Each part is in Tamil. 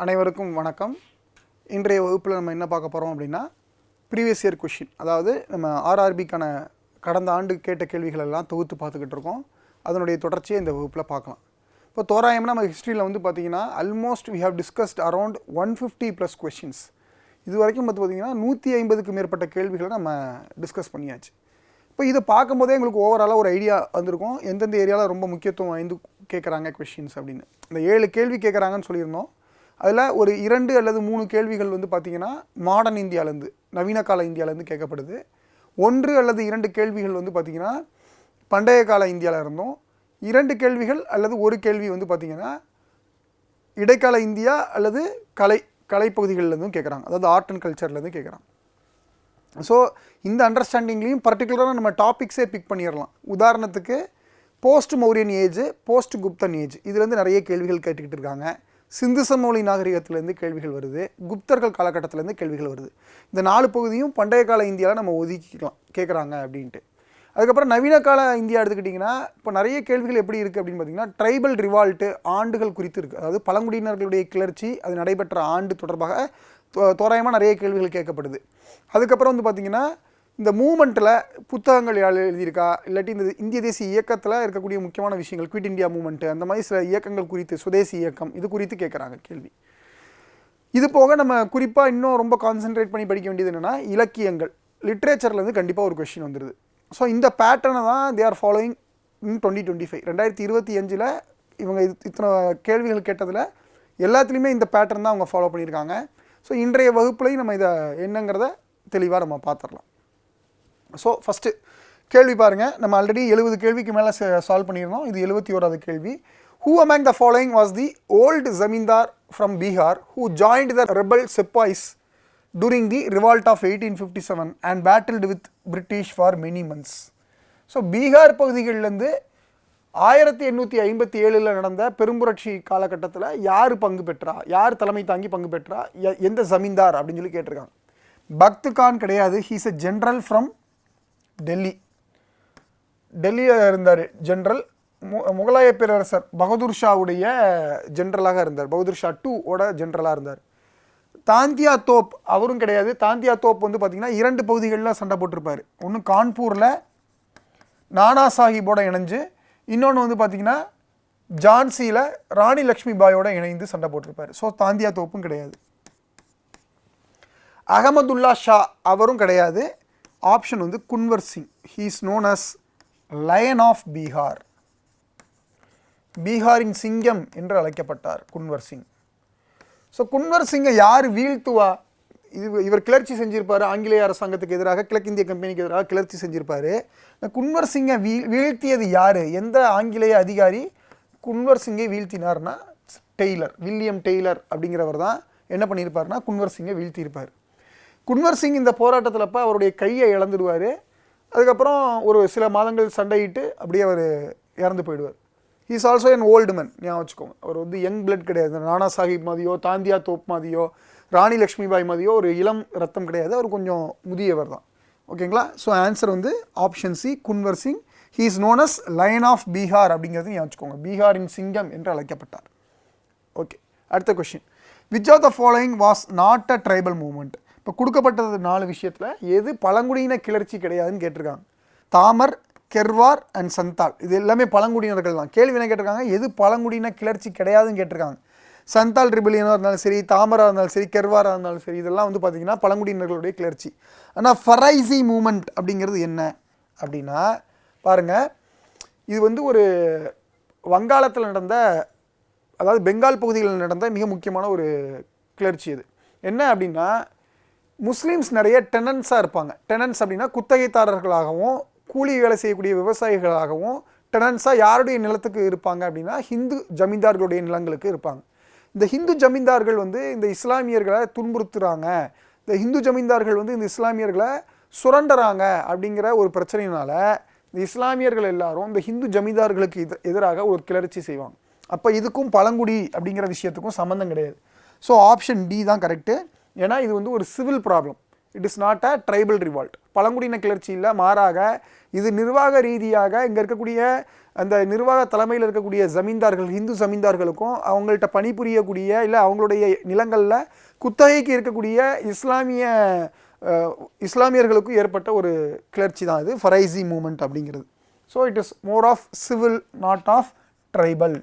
அனைவருக்கும் வணக்கம். இன்றைய வகுப்பில் நம்ம என்ன பார்க்க போகிறோம் அப்படின்னா, ப்ரீவியஸ் இயர் கொஷின், அதாவது நம்ம ஆர்ஆர்பிக்கான கடந்த ஆண்டு கேட்ட கேள்விகள் எல்லாம் தொகுத்து பார்த்துக்கிட்டு இருக்கோம். அதனுடைய தொடர்ச்சியை இந்த வகுப்பில் பார்க்கலாம். இப்போ தோராயமாக நம்ம ஹிஸ்ட்ரியில் வந்து பார்த்திங்கன்னா almost we have discussed around 150 plus questions. இது வரைக்கும் பார்த்திங்கன்னா 150க்கு மேற்பட்ட கேள்விகளை நம்ம டிஸ்கஸ் பண்ணியாச்சு. இப்போ இதை பார்க்கும்போதே எங்களுக்கு ஓவராலாக ஒரு ஐடியா வந்திருக்கும், எந்தெந்த ஏரியாவில் ரொம்ப முக்கியத்துவம் வாய்ந்து கேட்குறாங்க கொஷின்ஸ் அப்படின்னு. இந்த 7 கேள்வி கேட்குறாங்கன்னு சொல்லியிருந்தோம். அதில் ஒரு 2 அல்லது 3 கேள்விகள் வந்து பார்த்திங்கன்னா மாடர்ன் இந்தியாவிலேருந்து, நவீன கால இந்தியாவிலேருந்து கேட்கப்படுது. 1 அல்லது 2 கேள்விகள் வந்து பார்த்திங்கன்னா பண்டைய கால இந்தியாவில் இருந்தோம். 2 கேள்விகள் அல்லது 1 கேள்வி வந்து பார்த்திங்கன்னா இடைக்கால இந்தியா அல்லது கலைப்பகுதிகளிலேருந்தும் கேட்குறாங்க, அதாவது ஆர்ட் அண்ட் கல்ச்சர்லேருந்து கேட்குறாங்க. ஸோ இந்த அண்டர்ஸ்டாண்டிங்லேயும் பர்டிகுலராக நம்ம டாபிக்ஸே பிக் பண்ணிடலாம். உதாரணத்துக்கு post Mauryan age, post Gupthan age, இதுலேருந்து நிறைய கேள்விகள் கேட்டுக்கிட்டு இருக்காங்க. சிந்து சமவெளி நாகரிகத்திலேருந்து கேள்விகள் வருது, குப்தர்கள் காலகட்டத்திலேருந்து கேள்விகள் வருது. இந்த 4 பகுதியும் பண்டைய கால இந்தியாவில் நம்ம ஒதுக்கிக்கலாம் கேட்குறாங்க அப்படின்ட்டு. அதுக்கப்புறம் நவீன கால இந்தியா எடுத்துக்கிட்டிங்கன்னா இப்போ நிறைய கேள்விகள் எப்படி இருக்குது அப்படின்னு பார்த்திங்கன்னா, ட்ரைபல் ரிவால்ட்டு ஆண்டுகள் குறித்து இருக்குது. அதாவது பழங்குடியினர்களுடைய கிளர்ச்சி அது நடைபெற்ற ஆண்டு தொடர்பாக தோராயமாக நிறைய கேள்விகள் கேட்கப்படுது. அதுக்கப்புறம் வந்து பார்த்திங்கன்னா இந்த மூமெண்ட்டில் புத்தகங்கள் எழுதியிருக்கா, இல்லாட்டி இந்த இந்திய தேசிய இயக்கத்தில் இருக்கக்கூடிய முக்கியமான விஷயங்கள், குவிட் இந்தியா மூமெண்ட்டு, அந்த மாதிரி சில இயக்கங்கள் குறித்து, சுதேசி இயக்கம், இது குறித்து கேட்குறாங்க கேள்வி. இது போக நம்ம குறிப்பாக இன்னும் ரொம்ப கான்சென்ட்ரேட் பண்ணி படிக்க வேண்டியது என்னென்னா, இலக்கியங்கள், லிட்ரேச்சர்லேருந்து கண்டிப்பாக ஒரு கொஸ்டின் வந்துடுது. ஸோ இந்த பேட்டர்னை தான் தே ஆர் ஃபாலோயிங் இன் 2025. 2025 இவங்க இத்தனை கேள்விகள் கேட்டதில் எல்லாத்துலேயுமே இந்த பேட்டர்ன் தான் அவங்க ஃபாலோ பண்ணியிருக்காங்க. ஸோ இன்றைய வகுப்புலையும் நம்ம இதை என்னங்கிறத தெளிவாக நம்ம பார்த்துடலாம். ஸோ ஃபஸ்ட்டு கேள்வி பாருங்கள். நம்ம ஆல்ரெடி 70 கேள்விக்கு மேலே சால்வ் பண்ணியிருந்தோம். இது 71வது கேள்வி. Who among the following was the old zamindar from Bihar who joined the rebel sepoys during the revolt of 1857 and battled with British for many months? So Bihar பகுதிகளிலேருந்து 1857 நடந்த பெரும்புரட்சி காலகட்டத்தில் யார் பங்கு பெற்றா, யார் தலைமை தாங்கி பங்கு பெற்றா, எந்த ஜமீன்தார் அப்படின்னு சொல்லி கேட்டிருக்காங்க. பக்த் கான் கிடையாது. ஹீஸ் எ ஜென்ரல் ஃப்ரம் டெல்லியில் இருந்தார். ஜென்ரல் முகலாய பேரரசர் பகதூர் ஷாவுடைய ஜென்ரலாக இருந்தார். பகதூர் ஷா 2 ஓட ஜென்ரலாக இருந்தார். தாந்தியா தோப் அவரும் கிடையாது. தாந்தியா தோப் வந்து பார்த்திங்கன்னா 2 பகுதிகளில் சண்டை போட்டிருப்பார். ஒன்று கான்பூரில் நானா சாஹிப்போட இணைஞ்சு, இன்னொன்று வந்து பார்த்திங்கன்னா ஜான்சியில் ராணி லக்ஷ்மி பாயோட இணைந்து சண்டை போட்டிருப்பார். ஸோ தாந்தியா தோப்பும் கிடையாது. அகமதுல்லா ஷா அவரும் கிடையாது. ஆப்ஷன் வந்து Kunwar Singh. He is known as lion of Bihar. பீகாரின் சிங்கம் என்று அழைக்கப்பட்டார் குன்வர் சிங். ஸோ குன்வர் சிங்கை யார் வீழ்த்துவா? இவர் கிளர்ச்சி செஞ்சிருப்பார். ஆங்கிலேய அரசாங்கத்துக்கு எதிராக, கிழக்கிந்திய கம்பெனிக்கு எதிராக கிளர்ச்சி செஞ்சிருப்பார். குன்வர் சிங்கை வீழ்த்தியது யார்? எந்த ஆங்கிலேய அதிகாரி குன்வர் சிங்கை வீழ்த்தினார்னா டெய்லர், வில்லியம் டெய்லர் அப்படிங்கிறவர் தான் என்ன பண்ணியிருப்பார்னா குன்வர் சிங்கை வீழ்த்தியிருப்பார். குன்வர் சிங் இந்த போராட்டத்தில் அப்போ அவருடைய கையை இழந்துடுவார். அதுக்கப்புறம் ஒரு சில மாதங்கள் சண்டையிட்டு அப்படியே அவர் இறந்து போயிடுவார். ஹீஸ் ஆல்சோ என் ஓல்டு மேன். ஞாபகம் வச்சுக்கோங்க, அவர் வந்து யங் பிளட் கிடையாது. நானா சாஹிப் மாதிரியோ, தாந்தியா தோப் மாதிரியோ, ராணி லக்ஷ்மி பாய் மாதிரியோ ஒரு இளம் ரத்தம் கிடையாது. அவர் கொஞ்சம் முதியவர் தான். ஓகேங்களா? ஸோ ஆன்சர் வந்து option C, Kunwar Singh. He is known as lion of Bihar அப்படிங்கிறது ஞாபகம் வச்சுக்கோங்க. பீகாரின் சிங்கம் என்று அழைக்கப்பட்டார். ஓகே, அடுத்த question. Which of the following was not a tribal movement? இப்போ கொடுக்கப்பட்டது 4 விஷயத்தில் எது பழங்குடியின கிளர்ச்சி கிடையாதுன்னு கேட்டிருக்காங்க. தாமர், கெர்வார் அண்ட் சந்தால், இது எல்லாமே பழங்குடியினர்கள் தான். கேள்வி என்ன கேட்டிருக்காங்க? எது பழங்குடியின கிளர்ச்சி கிடையாதுன்னு கேட்டிருக்காங்க. சந்தால் ரிபலியனாக இருந்தாலும் சரி, தாமராக இருந்தாலும் சரி, கெர்வாராக இருந்தாலும் சரி, இதெல்லாம் வந்து பார்த்திங்கன்னா பழங்குடியினர்களுடைய கிளர்ச்சி. ஆனால் ஃபரைசி மூமெண்ட் அப்படிங்கிறது என்ன அப்படின்னா பாருங்கள், இது வந்து ஒரு வங்காளத்தில் நடந்த, அதாவது பெங்கால் பகுதிகளில் நடந்த மிக முக்கியமான ஒரு கிளர்ச்சி. இது என்ன அப்படின்னா, முஸ்லீம்ஸ் நிறைய டெனன்ஸாக இருப்பாங்க. டெனன்ஸ் அப்படின்னா குத்தகைதாரர்களாகவும் கூலி வேலை செய்யக்கூடிய விவசாயிகளாகவும் டெனன்ஸாக யாருடைய நிலத்துக்கு இருப்பாங்க அப்படின்னா ஹிந்து ஜமீன்தார்களுடைய நிலங்களுக்கு இருப்பாங்க. இந்த ஹிந்து ஜமீன்தார்கள் வந்து இந்த இஸ்லாமியர்களை துன்புறுத்துகிறாங்க, இந்த ஹிந்து ஜமீன்தார்கள் வந்து இந்த இஸ்லாமியர்களை சுரண்டுறாங்க அப்படிங்கிற ஒரு பிரச்சனையினால இந்த இஸ்லாமியர்கள் எல்லாரும் இந்த ஹிந்து ஜமீன்தார்களுக்கு எதிராக ஒரு கிளர்ச்சி செய்வாங்க. அப்போ இதுக்கும் பழங்குடி அப்படிங்கிற விஷயத்துக்கும் சம்மந்தம் கிடையாது. ஸோ ஆப்ஷன் டி தான் கரெக்டு. ஏன்னா இது வந்து ஒரு civil problem. It is not a tribal revolt. பழங்குடியின கிளர்ச்சி இல்லை, மாறாக இது நிர்வாக ரீதியாக இங்கே இருக்கக்கூடிய அந்த நிர்வாக தலைமையில் இருக்கக்கூடிய ஜமீன்தார்கள், ஹிந்து ஜமீன்தார்களுக்கும் அவங்கள்ட்ட பணிபுரியக்கூடிய இல்லை அவங்களுடைய நிலங்களில் குத்தகைக்கு இருக்கக்கூடிய இஸ்லாமியர்களுக்கும் ஏற்பட்ட ஒரு கிளர்ச்சி தான் இது ஃபரைசி மூமெண்ட் அப்படிங்கிறது. So it is more of civil, not of tribal.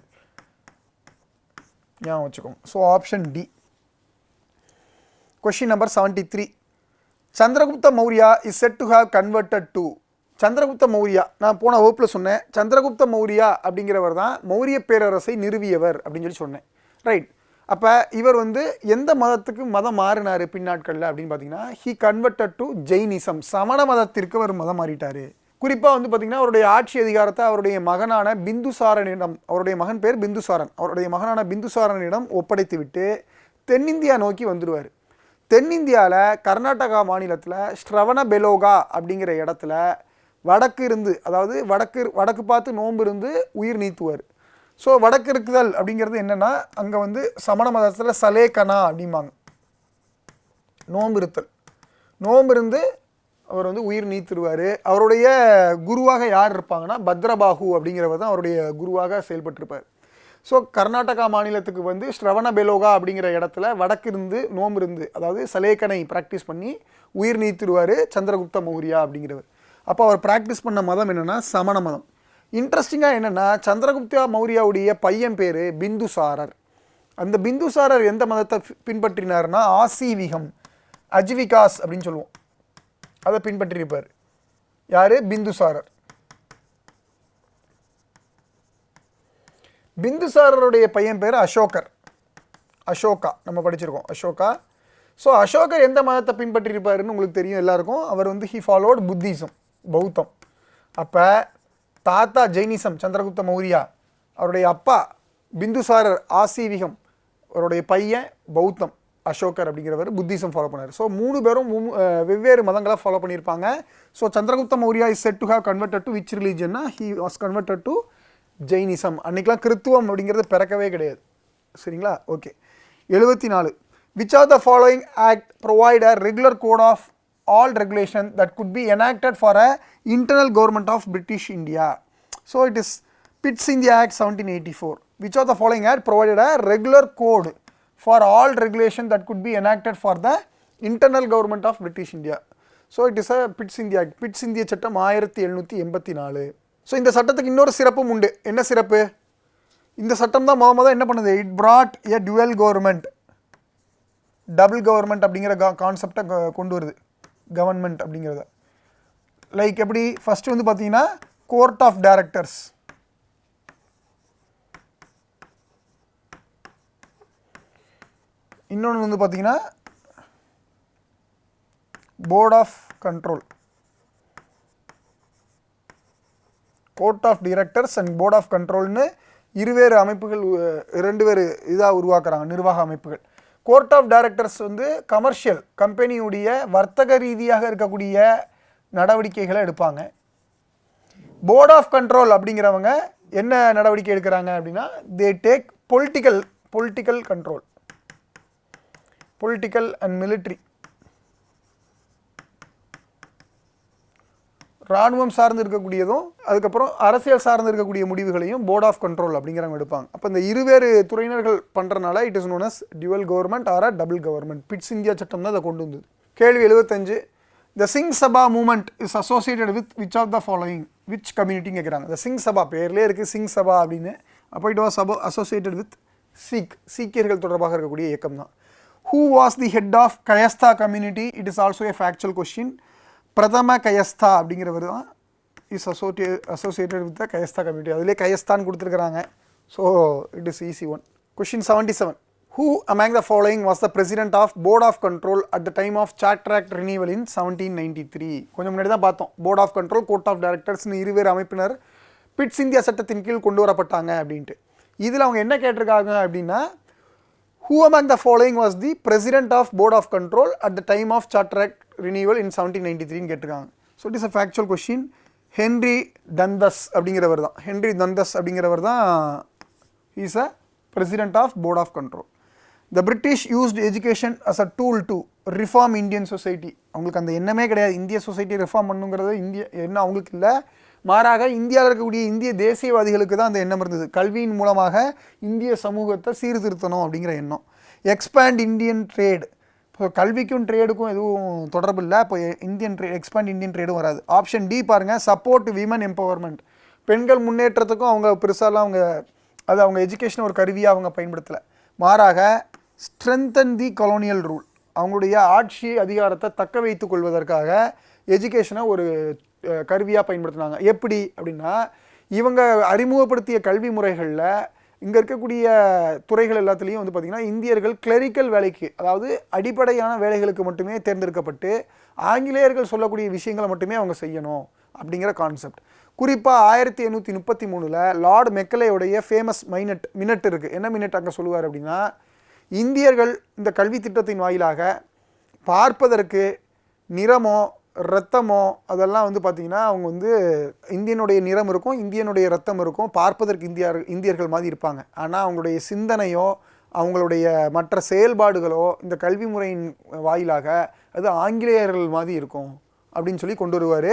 ஏன் வச்சுக்கோங்க. So option D. Question number 73. Chandragupta Maurya is said to have converted to. Chandragupta Maurya, நான் போன வகுப்பில் சொன்னேன், சந்திரகுப்த மௌரியா அப்படிங்கிறவர் தான் மௌரிய பேரரசை நிறுவியவர் அப்படின்னு சொல்லி சொன்னேன். ரைட். அப்போ இவர் வந்து எந்த மதத்துக்கு மதம் மாறினார் பின்னாட்களில் அப்படின்னு பார்த்தீங்கன்னா, ஹி கன்வெர்டட் டு ஜெயினிசம். சமண மதத்திற்கு அவர் மதம் மாறிட்டார். குறிப்பாக வந்து பார்த்திங்கன்னா அவருடைய ஆட்சி அதிகாரத்தை அவருடைய மகனான பிந்துசாரனிடம், அவருடைய மகன் பேர் பிந்துசாரன், அவருடைய மகனான பிந்துசாரனிடம் ஒப்படைத்து விட்டு தென்னிந்தியா நோக்கி வந்துடுவார். தென்னிந்தியாவில் கர்நாடகா மாநிலத்தில் ஸ்ரவண பெலோகா அப்படிங்கிற இடத்துல வடக்கு இருந்து, அதாவது வடக்கு பார்த்து நோன்பு இருந்து உயிர் நீத்துவார். ஸோ வடக்கு இருக்குதல் அப்படிங்கிறது என்னென்னா, அங்கே வந்து சமண மதத்தில் சலேகனா அப்படிம்பாங்க, நோன்பு இருத்தல். நோன்பு இருந்து அவர் வந்து உயிர் நீத்துருவார். அவருடைய குருவாக யார் இருப்பாங்கன்னா பத்ரபாகு அப்படிங்கிறவர் தான் அவருடைய குருவாக செயல்பட்டிருப்பார். ஸோ கர்நாடகா மாநிலத்துக்கு வந்து ஸ்ரவண பெலோகா அப்படிங்கிற இடத்துல வடக்கு இருந்து நோம்பு இருந்து, அதாவது சலேக்கனை ப்ராக்டிஸ் பண்ணி உயிர் நீத்துருவார் சந்திரகுப்த மௌரியா அப்படிங்கிறவர். அப்போ அவர் ப்ராக்டிஸ் பண்ண மதம் என்னென்னா சமண மதம். இன்ட்ரெஸ்டிங்காக என்னென்னா, சந்திரகுப்த மௌரியாவுடைய பையன் பேர் பிந்துசாரர். அந்த பிந்துசாரர் எந்த மதத்தை பின்பற்றினார்னா ஆசீவிகம், அஜ்விகாஸ் அப்படின்னு சொல்லுவோம், அதை பின்பற்றியிருப்பார். யார்? பிந்துசாரர். பிந்துசாரருடைய பையன் பேர் அசோகர், அசோகா நம்ம படிச்சிருக்கோம், அசோகா. ஸோ அசோகர் எந்த மதத்தை பின்பற்றியிருப்பாருன்னு உங்களுக்கு தெரியும் எல்லாருக்கும். அவர் வந்து ஹி ஃபாலோட் புத்திசம், பௌத்தம். அப்போ தாத்தா ஜெயினிசம் சந்திரகுப்த மௌரியா, அவருடைய அப்பா பிந்துசாரர் ஆசீவிகம், அவருடைய பையன் பௌத்தம் அசோகர் அப்படிங்கிறவர் புத்திசம் ஃபாலோ பண்ணார். ஸோ 3 பேரும் வெவ்வேறு மதங்களை ஃபாலோ பண்ணியிருப்பாங்க. So Chandragupta Maurya is said to have converted to which ரிலீஜன்னா he was converted to Jainism. அன்றைக்கெலாம் கிறித்துவம் அப்படிங்கிறது பிறக்கவே கிடையாது. சரிங்களா? Okay. 74. Which are the following act provide a regular code of all regulation that could be enacted for a internal government of British India. So it is Pitt's India act 1784. Which are the following act provided a regular code for all regulation that could be enacted for the internal government of British India. So it is a Pitt's India act. Pitt's இந்திய சட்டம் 1784. ஸோ இந்த சட்டத்துக்கு இன்னொரு சிறப்பும் உண்டு. என்ன சிறப்பு? இந்த சட்டம் தான் முதல் என்ன பண்ணுது, it brought a dual government, double government அப்படிங்கிற கான்செப்டை கொண்டு வருது, கவர்மெண்ட் அப்படிங்கிறத. லைக் எப்படி? ஃபஸ்ட்டு வந்து பார்த்தீங்கன்னா கோர்ட் ஆஃப் டைரக்டர்ஸ், இன்னொன்று வந்து பார்த்தீங்கன்னா board of control. Court of directors and board of கண்ட்ரோல்னு இருவேறு அமைப்புகள், 2 பேர் இதாக உருவாக்குறாங்க, நிர்வாக அமைப்புகள். கோர்ட் ஆஃப் டைரக்டர்ஸ் வந்து கமர்ஷியல் கம்பெனியுடைய வர்த்தக ரீதியாக இருக்கக்கூடிய நடவடிக்கைகளை எடுப்பாங்க. போர்ட் ஆஃப் கண்ட்ரோல் அப்படிங்கிறவங்க என்ன நடவடிக்கை எடுக்கிறாங்க அப்படின்னா, they take political control, political and military, இராணுவம் சார்ந்து இருக்கக்கூடியதும் அதுக்கப்புறம் அரசியல் சார்ந்து இருக்கக்கூடிய முடிவுகளையும் போர்ட் ஆஃப் கண்ட்ரோல் அப்படிங்கிறவங்க எடுப்பாங்க. அப்போ இந்த இருவேறு துறையினர்கள் பண்ணுறனால it is known as dual government or double government. Pitt's India சட்டம் தான் அதை கொண்டு வந்தது. கேள்வி 75. The Singh Sabha movement is associated with which of the following, which கம்யூனிட்டின்னு கேட்குறாங்க. த சிங் சபா பேர்லேயே இருக்குது சிங் சபா அப்படின்னு. அப்போ இட் வாஸ் அசோசியேட்டட் வித் சீக்கியர்கள் தொடர்பாக இருக்கக்கூடிய இயக்கம் தான். Who was the head of Kayastha community? It is also a factual question. பிரதம கயஸ்தா அப்படிங்கிறவர் தான் is associated with the Kayastha community. அதிலே கயஸ்தான் கொடுத்துருக்குறாங்க. So it is easy one. Question 77. Who among the following was the president of Board of Control at the time of Charter Act renewal in 1793? கொஞ்சம் முன்னாடி தான் பார்த்தோம், board of control, court of டைரக்டர்ஸ்னு இருவேறு அமைப்பினர் பிட்ஸ் இந்தியா சட்டத்தின் கீழ் கொண்டு வரப்பட்டாங்க அப்படின்ட்டு. இதில் அவங்க என்ன கேட்டிருக்காங்க அப்படின்னா, who among the following was the president of Board of Control at the time of Charter Act renewal in 1793 கேட்டிருக்காங்க. So it is a factual question. Henry Dundas அப்படிங்கிறவர் தான், ஹென்ரி டந்தஸ் அப்படிங்கிறவர் தான் is a president of board of control. The British used education as a tool to reform Indian society. அவங்களுக்கு அந்த எண்ணமே கிடையாது இந்திய சொசைட்டி ரிஃபார்ம் பண்ணுங்கிறது என்ன அவங்களுக்கு இல்லை, மாறாக இந்தியாவில் இருக்கக்கூடிய இந்திய தேசியவாதிகளுக்கு தான் அந்த எண்ணம் இருந்தது. கல்வியின் மூலமாக இந்திய சமூகத்தை சீர்திருத்தணும் அப்படிங்கிற எண்ணம். எக்ஸ்பேண்ட் இந்தியன் ட்ரேட், இப்போ கல்விக்கும் ட்ரேடுக்கும் எதுவும் தொடர்பு இல்லை, இப்போ இந்தியன் ட்ரேட் எக்ஸ்பேண்ட் இந்தியன் ட்ரேடும் வராது. ஆப்ஷன் டி பாருங்கள், சப்போர்ட் விமன் எம்பவர்மெண்ட், பெண்கள் முன்னேற்றத்துக்கும் அவங்க பெருசாலாம் அவங்க எஜுகேஷன் ஒரு கருவியாக அவங்க பயன்படுத்தலை, மாறாக ஸ்ட்ரென்தன் தி கொலோனியல் ரூல், அவங்களுடைய ஆட்சி அதிகாரத்தை தக்க வைத்து கொள்வதற்காக எஜுகேஷனை ஒரு கருவியாக பயன்படுத்தினாங்க. எப்படி அப்படின்னா, இவங்க அறிமுகப்படுத்திய கல்வி முறைகளில் இங்கே இருக்கக்கூடிய துறைகள் எல்லாத்துலேயும் வந்து பார்த்திங்கன்னா இந்தியர்கள் கிளரிக்கல் வேலைக்கு, அதாவது அடிப்படையான வேலைகளுக்கு மட்டுமே தேர்ந்தெடுக்கப்பட்டு ஆங்கிலேயர்கள் சொல்லக்கூடிய விஷயங்களை மட்டுமே அவங்க செய்யணும் அப்படிங்கிற கான்செப்ட். குறிப்பாக 1833 லார்ட் மெக்கலேயோடைய ஃபேமஸ் மினட் இருக்குது. என்ன மினட் அங்கே சொல்லுவார் அப்படின்னா, இந்தியர்கள் இந்த கல்வி திட்டத்தின் வாயிலாக பார்ப்பதற்கு நிறமோ இரத்தமோ அதெல்லாம் வந்து பார்த்திங்கன்னா அவங்க வந்து இந்தியனுடைய நிறம் இருக்கும், இந்தியனுடைய இரத்தம் இருக்கும், பார்ப்பதற்கு இந்தியர்கள் மாதிரி இருப்பாங்க. ஆனால் அவங்களுடைய சிந்தனையோ அவங்களுடைய மற்ற செயல்பாடுகளோ இந்த கல்வி முறையின் வாயிலாக அது ஆங்கிலேயர்கள் மாதிரி இருக்கும் அப்படின்னு சொல்லி கொண்டு வருவார்.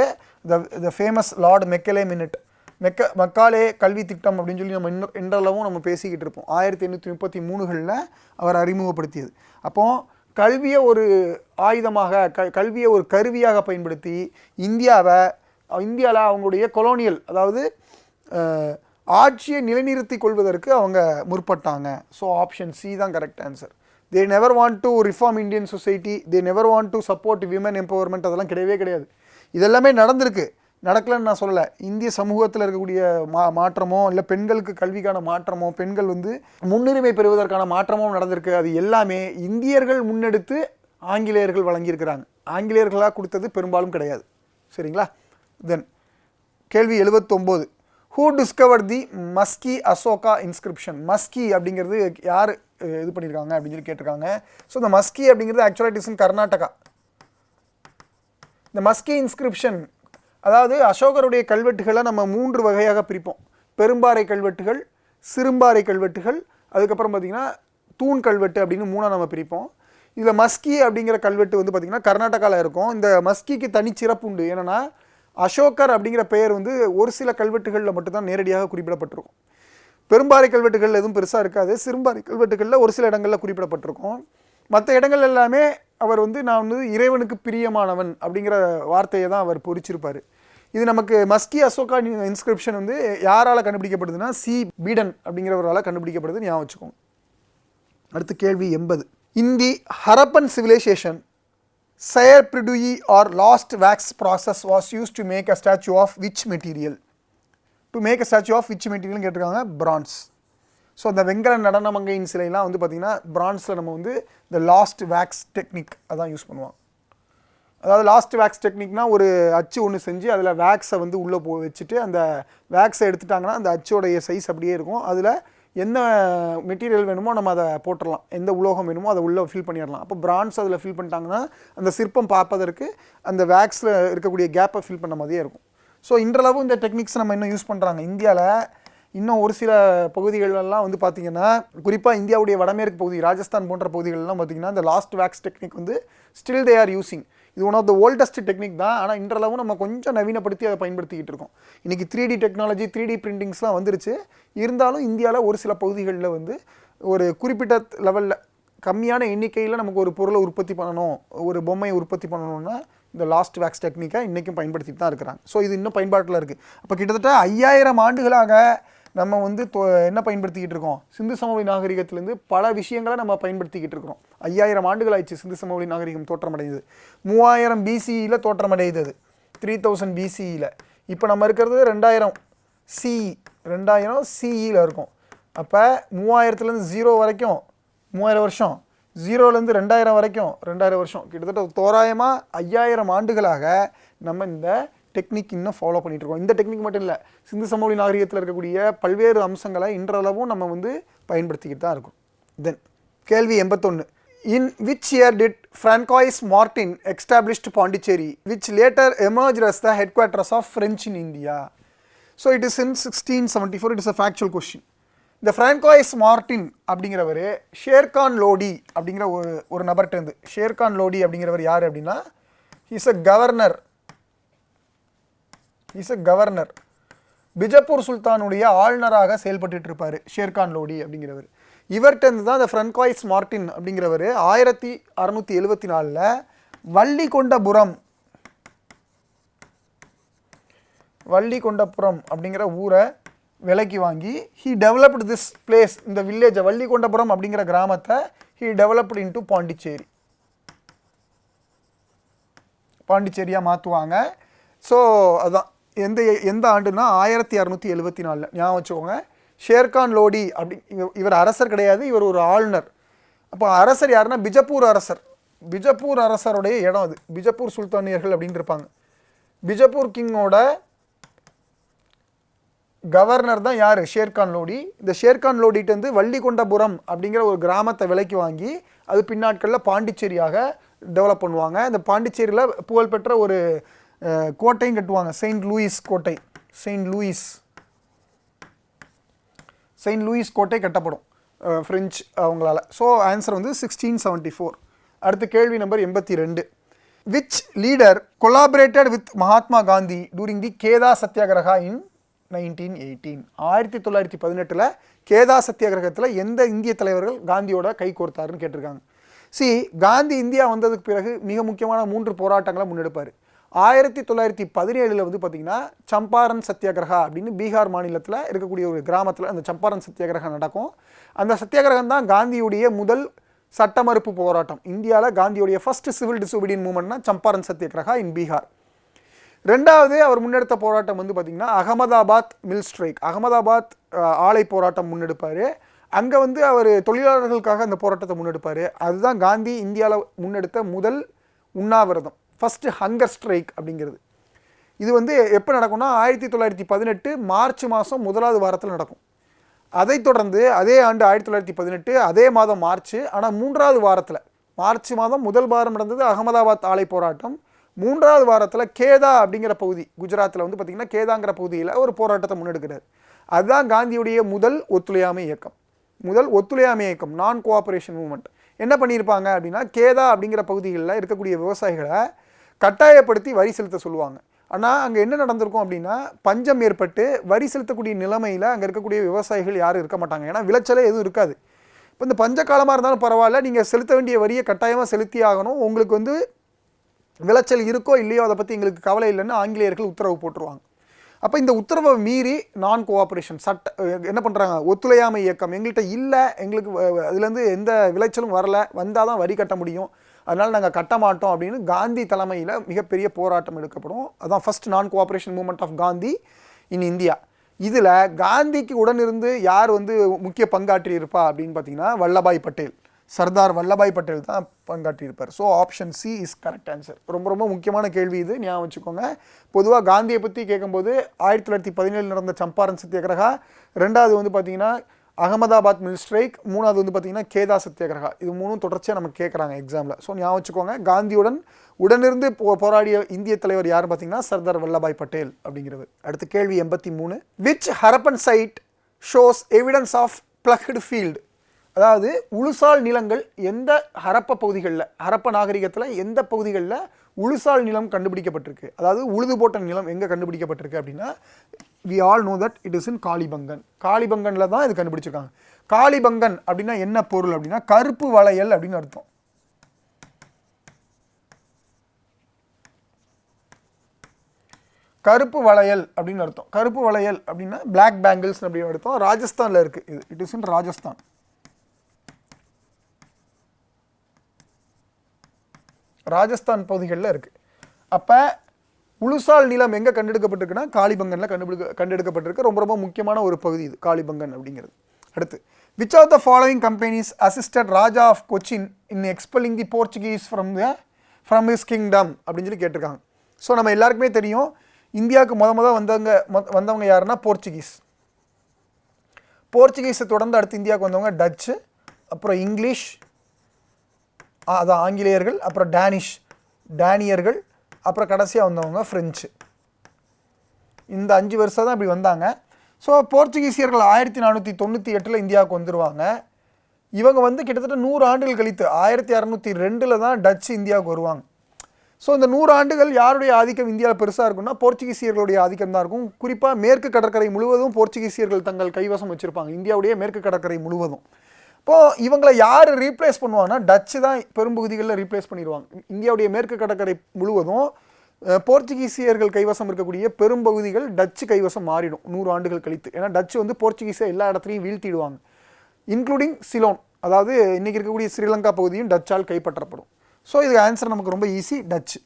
The famous lord Macaulay minute, Macaulay கல்வி திட்டம் அப்படின்னு சொல்லி நம்ம இன்றளவும் நம்ம பேசிக்கிட்டு இருப்போம். 1833 அவர் அறிமுகப்படுத்தியது. அப்போது கல்வியை ஒரு ஆயுதமாக கல்வியை ஒரு கருவியாக பயன்படுத்தி இந்தியாவில் அவங்களுடைய கொலோனியல், அதாவது ஆட்சியை நிலைநிறுத்தி கொள்வதற்கு அவங்க முற்பட்டாங்க. ஸோ ஆப்ஷன் சி தான் correct answer. They never want to reform Indian society, they never want to support women empowerment, அதெல்லாம் கிடையவே கிடையாது. இதெல்லாமே நடந்திருக்கு, நடக்கலன்னு நான் சொல்லலை. இந்திய சமூகத்தில் இருக்கக்கூடிய மாற்றமோ இல்லை பெண்களுக்கு கல்விக்கான மாற்றமோ பெண்கள் வந்து முன்னுரிமை பெறுவதற்கான மாற்றமோ நடந்திருக்கு. அது எல்லாமே இந்தியர்கள் முன்னெடுத்து ஆங்கிலேயர்கள் வழங்கியிருக்கிறாங்க, ஆங்கிலேயர்களாக கொடுத்தது பெரும்பாலும் கிடையாது. சரிங்களா? தென் கேள்வி 79, who discover the Maski Ashoka inscription? Maski அப்படிங்கிறது யார் இது பண்ணியிருக்காங்க அப்படின்னு சொல்லி கேட்டிருக்காங்க. ஸோ இந்த மஸ்கி அப்படிங்கிறது ஆக்சுவலாக இட் இஸ் இன் கர்நாடகா. இந்த மஸ்கி இன்ஸ்கிரிப்ஷன், அதாவது அசோகருடைய கல்வெட்டுகளை நம்ம 3 வகையாக பிரிப்போம். பெரும்பாறை கல்வெட்டுகள், சிறும்பாறை கல்வெட்டுகள், அதுக்கப்புறம் பார்த்திங்கன்னா தூண் கல்வெட்டு அப்படின்னு 3 நம்ம பிரிப்போம். இதில் மஸ்கி அப்படிங்கிற கல்வெட்டு வந்து பார்த்திங்கன்னா கர்நாடகாவில் இருக்கும். இந்த மஸ்கிக்கு தனிச்சிறப்பு உண்டு. ஏன்னா அசோகர் அப்படிங்கிற பெயர் வந்து ஒரு சில கல்வெட்டுகளில் மட்டும்தான் நேரடியாக குறிப்பிடப்பட்டிருக்கும். பெரும்பாறை கல்வெட்டுகள் எதுவும் பெருசாக இருக்காது. சிறும்பாறை கல்வெட்டுகளில் ஒரு சில இடங்களில் குறிப்பிடப்பட்டிருக்கும். மற்ற இடங்கள் எல்லாமே அவர் வந்து நான் வந்து இறைவனுக்கு பிரியமானவன் அப்படிங்கிற வார்த்தையை தான் அவர் பொறிச்சிருப்பார். இது நமக்கு மஸ்கி அசோகா இன்ஸ்கிரிப்ஷன் வந்து யாரால் கண்டுபிடிக்கப்படுதுன்னா சி பீடன் அப்படிங்கிறவரால் கண்டுபிடிக்கப்படுது, ஞாபகம் வச்சுக்கோங்க. அடுத்த கேள்வி 80, in the Harappan civilisation cire perdue or lost wax process was use to make a statue of which material? To make a statue of which மெட்டீரியல்னு கேட்டிருக்காங்க. பிரான்ஸ். ஸோ அந்த வெங்கல நடனமங்கையின் சிலைலாம் வந்து பார்த்திங்கன்னா பிரான்ஸில் நம்ம வந்து இந்த லாஸ்ட் வேக்ஸ் டெக்னிக் அதான் யூஸ் பண்ணுவோம். அதாவது லாஸ்ட் வேக்ஸ் டெக்னிக்னால் ஒரு அச்சு ஒன்று செஞ்சு அதில் வேக்ஸை வந்து உள்ளே வச்சுட்டு அந்த வேக்ஸை எடுத்துட்டாங்கன்னா அந்த அச்சோடைய சைஸ் அப்படியே இருக்கும். அதில் என்ன மெட்டீரியல் வேணுமோ நம்ம அதை போட்டுடலாம், எந்த உலோகம் வேணுமோ அதை உள்ளே ஃபில் பண்ணிடலாம். அப்போ பிரான்ஸ் அதில் ஃபில் பண்ணிட்டாங்கன்னா அந்த சிற்பம் பார்ப்பதற்கு அந்த வேக்ஸில் இருக்கக்கூடிய கேப்பை ஃபில் பண்ண மாதிரியே இருக்கும். ஸோ இன்றளவும் இந்த டெக்னிக்ஸ் நம்ம இன்னும் யூஸ் பண்ணுறாங்க. இந்தியாவில் இன்னும் ஒரு சில பகுதிகளெல்லாம் வந்து பார்த்திங்கன்னா, குறிப்பாக இந்தியாவுடைய வடமேற்கு பகுதி ராஜஸ்தான் போன்ற பகுதிகளெலாம் பார்த்திங்கன்னா இந்த லாஸ்ட் வேக்ஸ் டெக்னிக் வந்து ஸ்டில் தே ஆர் யூஸிங். இது one of the oldest technique தான். ஆனால் இன்றளவும் நம்ம கொஞ்சம் நவீனப்படுத்தி அதை பயன்படுத்திக்கிட்டு இருக்கோம். இன்றைக்கி 3D டெக்னாலஜி 3D பிரிண்டிங்ஸ்லாம் வந்துருச்சு. இருந்தாலும் இந்தியாவில் ஒரு சில பகுதிகளில் வந்து ஒரு குறிப்பிட்ட லெவலில் கம்மியான எண்ணிக்கையில் நமக்கு ஒரு பொருளை உற்பத்தி பண்ணணும், ஒரு பொம்மையை உற்பத்தி பண்ணணும்னா இந்த லாஸ்ட் வேக்ஸ் டெக்னிக்கை இன்றைக்கும் பயன்படுத்திட்டு தான் இருக்கிறாங்க. ஸோ இது இன்னும் பயன்பாட்டில் இருக்குது. அப்போ கிட்டத்தட்ட 5000 ஆண்டுகளாக நம்ம வந்து என்ன பயன்படுத்திக்கிட்டு இருக்கோம்? சிந்து சமவெளி நாகரிகத்திலேருந்து பல விஷயங்களை நம்ம பயன்படுத்திக்கிட்டு இருக்கிறோம். 5000 ஆண்டுகள் ஆயிடுச்சு சிந்து சமவெளி நாகரிகம் தோற்றமடைந்தது. 3000 BCEயில் தோற்றமடைந்தது, 3000 BCEயில். இப்போ நம்ம இருக்கிறது 2000 CEயில் இருக்கும். அப்போ 3000லேருந்து 0 வரைக்கும் 3000 வருஷம், 0லேருந்து 2000 வரைக்கும் 2000 வருஷம், கிட்டத்தட்ட தோராயமாக 5000 ஆண்டுகளாக நம்ம இந்த டெக்னிக் இன்னும் ஃபாலோ பண்ணிகிட்டு இருக்கோம். இந்த டெக்னிக் மட்டும் இல்லை, சிந்து சமவெளி நாகரிகத்தில் இருக்கக்கூடிய பல்வேறு அம்சங்களை இன்றளவும் நம்ம வந்து பயன்படுத்திக்கிட்டு தான் இருக்கோம். தென் கேள்வி 81, in which year did Francois Martin established Pondicherry which later emerged as the headquarters of French in India? So it is in 1674. It is a factual question. இந்த ஃப்ரான்காய்ஸ் மார்டின் அப்படிங்கிறவர் ஷேர்கான் லோடி அப்படிங்கிற ஒரு நபர்கிட்டருந்து, ஷேர்கான் லோடி அப்படிங்கிறவர் யார் அப்படின்னா இஸ் அ கவர்னர், பிஜப்பூர் சுல்தானுடைய ஆளுநராக செயல்பட்டு இருப்பார் ஷேர்கான் லோடி அப்படிங்கிறவர். இவர்கிட்டருந்து தான் இந்த ஃப்ரான்காய்ஸ் மார்டின் அப்படிங்கிறவர் 1674 வள்ளிகொண்டபுரம் அப்படிங்கிற ஊரை விலைக்கு வாங்கி ஹி டெவலப்டு திஸ் பிளேஸ், இந்த வில்லேஜை வள்ளிகொண்டபுரம் அப்படிங்கிற கிராமத்தை ஹி டெவலப்டு இன்டு பாண்டிச்சேரியாக மாற்றுவாங்க. ஸோ அதுதான் எந்த ஆண்டுனா 1674 ஞாபகம் வச்சுக்கோங்க. ஷேர்கான் லோடி அப்படி இவர் அரசர் கிடையாது, இவர் ஒரு ஆளுநர். அப்போ அரசர் யாருன்னா பிஜப்பூர் அரசருடைய இடம் அது. பிஜப்பூர் சுல்தானியர்கள் அப்படின்னு இருப்பாங்க. பிஜப்பூர் கிங்கோட கவர்னர் தான் யார்? ஷேர்கான் லோடி. இந்த ஷேர்கான் லோடிட்டு வள்ளிகொண்டபுரம் அப்படிங்கிற ஒரு கிராமத்தை விலைக்கு வாங்கி அது பின்னாட்களில் பாண்டிச்சேரியாக டெவலப் பண்ணுவாங்க. இந்த பாண்டிச்சேரியில் புகழ்பெற்ற ஒரு கோட்டையும் கட்டுவாங்க, செயின்ட் லூயிஸ் கோட்டை கட்டப்படும் ஃப்ரெஞ்ச் அவங்களால. So answer 1674. அடுத்த கேள்வி number 82. Which leader collaborated with Mahatma Gandhi during the Kheda Satyagraha in 1918? 1918 Kheda சத்தியாகிரகத்தில் எந்த இந்திய தலைவர்கள் காந்தியோட கை கோர்த்தாருன்னு கேட்டிருக்காங்க. காந்தி இந்தியா வந்ததுக்கு பிறகு மிக முக்கியமான 3 போராட்டங்களை முன்னெடுப்பார். 1917 பார்த்திங்கன்னா சம்பாரன் சத்தியாகிரகா அப்படின்னு பீகார் மாநிலத்தில் இருக்கக்கூடிய ஒரு கிராமத்தில் அந்த சம்பாரன் சத்தியாகிரகம் நடக்கும். அந்த சத்தியாகிரகம் தான் காந்தியுடைய முதல் சட்ட மறுப்பு போராட்டம். இந்தியாவில் காந்தியுடைய ஃபர்ஸ்ட் சிவில் டிசோபீடியன்ட் மூவ்மெண்ட்னா சம்பாரன் சத்தியாகிரகா இன் பீகார். ரெண்டாவது அவர் முன்னெடுத்த போராட்டம் பார்த்திங்கன்னா அகமதாபாத் மில் ஸ்ட்ரைக், அகமதாபாத் ஆலை போராட்டம் முன்னெடுப்பார். அங்கே அவர் தொழிலாளர்களுக்காக அந்த போராட்டத்தை முன்னெடுப்பார். அதுதான் காந்தி இந்தியாவில் முன்னெடுத்த முதல் உண்ணாவிரதம், ஃபஸ்ட்டு ஹங்கர் ஸ்ட்ரைக் அப்படிங்கிறது. இது எப்போ நடக்கும்னா 1918 மார்ச் மாதம் 1வது வாரத்தில் நடக்கும். அதைத் தொடர்ந்து அதே ஆண்டு 1918 அதே மாதம் மார்ச், ஆனால் 3வது வாரத்தில் மார்ச் மாதம் 1 வாரம் நடந்தது அகமதாபாத் ஆலை போராட்டம். 3வது வாரத்தில் கேதா அப்படிங்கிற பகுதி, குஜராத்தில் பார்த்திங்கன்னா கேதாங்கிற பகுதியில் ஒரு போராட்டத்தை முன்னெடுக்கிறார். அதுதான் காந்தியுடைய முதல் ஒத்துழையாமை இயக்கம், நான் கோஆபரேஷன் மூவ்மெண்ட். என்ன பண்ணியிருப்பாங்க அப்படின்னா கேதா அப்படிங்கிற பகுதிகளில் இருக்கக்கூடிய விவசாயிகளை கட்டாயப்படுத்தி வரி செலுத்த சொல்லுவாங்க. ஆனால் அங்கே என்ன நடந்திருக்கும் அப்படின்னா பஞ்சம் ஏற்பட்டு வரி செலுத்தக்கூடிய நிலைமையில் அங்கே இருக்கக்கூடிய விவசாயிகள் யாரும் இருக்க மாட்டாங்க. ஏன்னா விளைச்சலே எதுவும் இருக்காது. இப்போ இந்த பஞ்ச காலமாக இருந்தாலும் பரவாயில்ல, நீங்கள் செலுத்த வேண்டிய வரியை கட்டாயமாக செலுத்தி ஆகணும், உங்களுக்கு விளைச்சல் இருக்கோ இல்லையோ அதை பற்றி எங்களுக்கு கவலை இல்லைன்னு ஆங்கிலேயர்கள் உத்தரவு போட்டுருவாங்க. அப்போ இந்த உத்தரவை மீறி நான் கோஆபரேஷன் என்ன பண்ணுறாங்க, ஒத்துழையாமை இயக்கம் எங்கள்கிட்ட இல்லை, எங்களுக்கு அதுலேருந்து எந்த விளைச்சலும் வரலை, வந்தால் தான் வரி கட்ட முடியும், அதனால் நாங்கள் கட்ட மாட்டோம் அப்படின்னு காந்தி தலைமையில் மிகப்பெரிய போராட்டம் எடுக்கப்படும். அதுதான் first non cooperation movement of Gandhi in India. இதில் காந்திக்கு உடனிருந்து யார் முக்கிய பங்காற்றி இருப்பா அப்படின்னு பார்த்தீங்கன்னா வல்லபாய் பட்டேல், சர்தார் வல்லபாய் பட்டேல் தான் பங்காற்றியிருப்பார். So option C is correct answer. ரொம்ப முக்கியமான கேள்வி இது, ஞாபகம் வச்சுக்கோங்க. பொதுவாக காந்தியை பற்றி கேட்கும்போது 1917 நடந்த சம்பாரன் சத்தியாகிரகா, ரெண்டாவது பார்த்தீங்கன்னா அகமதாபாத் மில் ஸ்ட்ரைக், மூணாவது பார்த்தீங்கன்னா கேதா சத்தியாகிரகா. இது மூணும் தொடர்ச்சியாக நமக்கு கேட்குறாங்க எக்ஸாமில். ஸோ ஞாபகம் வச்சுக்கோங்க, காந்தியுடன் உடனிருந்து போராடிய இந்திய தலைவர் யாருன்னு பார்த்தீங்கன்னா சர்தார் வல்லபாய் பட்டேல் அப்படிங்கிறது. அடுத்த கேள்வி 83. Which Harappan site shows evidence of ploughed field? அதாவது உழுசால் நிலங்கள் எந்த ஹரப்ப பகுதிகளில், ஹரப்ப நாகரிகத்தில் எந்த பகுதிகளில் உழுசால் நிலம் கண்டுபிடிக்கப்பட்டிருக்கு, அதாவது உழுது போட்ட நிலம் எங்கே கண்டுபிடிக்கப்பட்டிருக்கு அப்படின்னா we all know that it is in காளிபங்கனில் தான் இது கண்டுபிடிச்சிருக்காங்க. காளிபங்கன் அப்படின்னா என்ன பொருள் அப்படின்னா கருப்பு வளையல் அப்படின்னு அர்த்தம். கருப்பு வளையல் அப்படின்னு அர்த்தம். கருப்பு வளையல் அப்படின்னா பிளாக் பேங்கிள்ஸ் அப்படின்னு அர்த்தம். ராஜஸ்தானில் இருக்குது இது, இட் இஸ் இன் ராஜஸ்தான். ராஜஸ்தான் பகுதிகளில் இருக்குது. அப்போ உழுசால் நிலம் எங்கே கண்டெடுக்கப்பட்டிருக்குன்னா காளிபங்கனில் கண்டெடுக்கப்பட்டிருக்கு. ரொம்ப முக்கியமான ஒரு பகுதி இது காளிபங்கன் அப்படிங்கிறது. அடுத்து, which of the following companies assisted Raja of Cochin in expelling the Portuguese from his kingdom அப்படின்னு சொல்லி கேட்டிருக்காங்க. ஸோ நம்ம எல்லாருக்குமே தெரியும், இந்தியாவுக்கு வந்தவங்க யாருன்னா போர்ச்சுகீஸை தொடர்ந்து அடுத்து இந்தியாவுக்கு வந்தவங்க டச்சு, அப்புறம் இங்கிலீஷ், அதான் ஆங்கிலேயர்கள், அப்புறம் டேனியர்கள், அப்புறம் கடைசியாக வந்தவங்க ஃப்ரெஞ்சு. இந்த 5 வருஷம் தான் இப்படி வந்தாங்க. ஸோ போர்ச்சுகீசியர்கள் 1498 இந்தியாவுக்கு வந்துடுவாங்க. இவங்க வந்து கிட்டத்தட்ட 100 ஆண்டுகள் கழித்து 1602 தான் டச் இந்தியாவுக்கு வருவாங்க. ஸோ இந்த 100 ஆண்டுகள் யாருடைய ஆதிக்கம் இந்தியாவில் பெருசாக இருக்கும்னா போர்ச்சுகீசியர்களுடைய ஆதிக்கம் தான் இருக்கும். குறிப்பாக மேற்கு கடற்கரை முழுவதும் போர்ச்சுகீசியர்கள் தங்கள் கைவசம் வச்சுருப்பாங்க, இந்தியாவுடைய மேற்கு கடற்கரை முழுவதும். இப்போது இவங்களை யார் ரீப்ளேஸ் பண்ணுவாங்கன்னா டச்சு தான் பெரும்பகுதிகளில் ரீப்ளேஸ் பண்ணிடுவாங்க. இந்தியாவுடைய மேற்கு கடற்கரை முழுவதும் போர்ச்சுகீசியர்கள் கைவசம் இருக்கக்கூடிய பெரும்பகுதிகள் டச்சு கைவசம் மாறிடும் 100 ஆண்டுகள் கழித்து. ஏன்னா டச்சு வந்து போர்ச்சுகீஸை எல்லா இடத்துலையும் வீழ்த்திடுவாங்க, இன்க்ளூடிங் சிலோன், அதாவது இன்றைக்கி இருக்கக்கூடிய ஸ்ரீலங்கா பகுதியும் டச்சால் கைப்பற்றப்படும். ஸோ இதுக்கு ஆன்சர் நமக்கு ரொம்ப ஈஸி, டச்சு.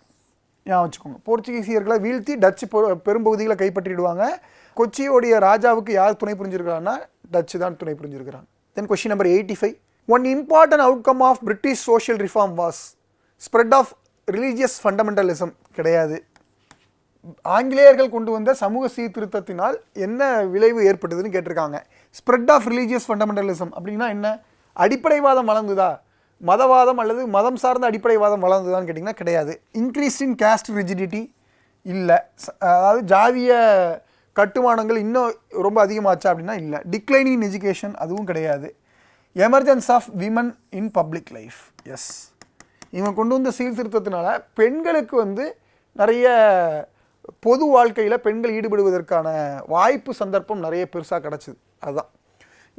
ஞாபகம் வச்சுக்கோங்க, போர்ச்சுகீசியர்களை வீழ்த்தி டச்சு பெரும்பகுதிகளை கைப்பற்றிடுவாங்க. கொச்சியோடைய ராஜாவுக்கு யார் துணை புரிஞ்சிருக்கிறாங்கன்னா டச்சு தான் துணை புரிஞ்சிருக்கிறாங்க. Then question number 85. One important outcome of British social reform was spread of religious fundamentalism. கிடையாது. ஆங்கிலேயர்கள் கொண்டு வந்த சமூக சீர்திருத்தத்தினால் என்ன விளைவு ஏற்பட்டதுன்னு கேட்டிருக்காங்க. ஸ்ப்ரெட் ஆஃப் ரிலீஜியஸ் ஃபண்டமெண்டலிசம் அப்படின்னா என்ன? அடிப்படைவாதம் வளர்ந்துதா, மதவாதம் அல்லது மதம் சார்ந்த அடிப்படைவாதம் வளர்ந்துதான்னு கேட்டிங்கன்னா கிடையாது. இன்க்ரீஸ் இன் கேஸ்ட் ரிஜிடிட்டி இல்லை, அதாவது ஜாதிய கட்டுமானங்கள் இன்னும் ரொம்ப அதிகமாச்சா அப்படின்னா இல்லை. டிக்ளைனிங் இன் எஜுகேஷன் அதுவும் கிடையாது. Emergence of women in public life, yes. இவங்க கொண்டு வந்த சீர்திருத்தத்தினால பெண்களுக்கு வந்து நிறைய பொது வாழ்க்கையில் பெண்கள் ஈடுபடுவதற்கான வாய்ப்பு சந்தர்ப்பம் நிறைய பெருசாக கிடச்சிது. அதுதான்.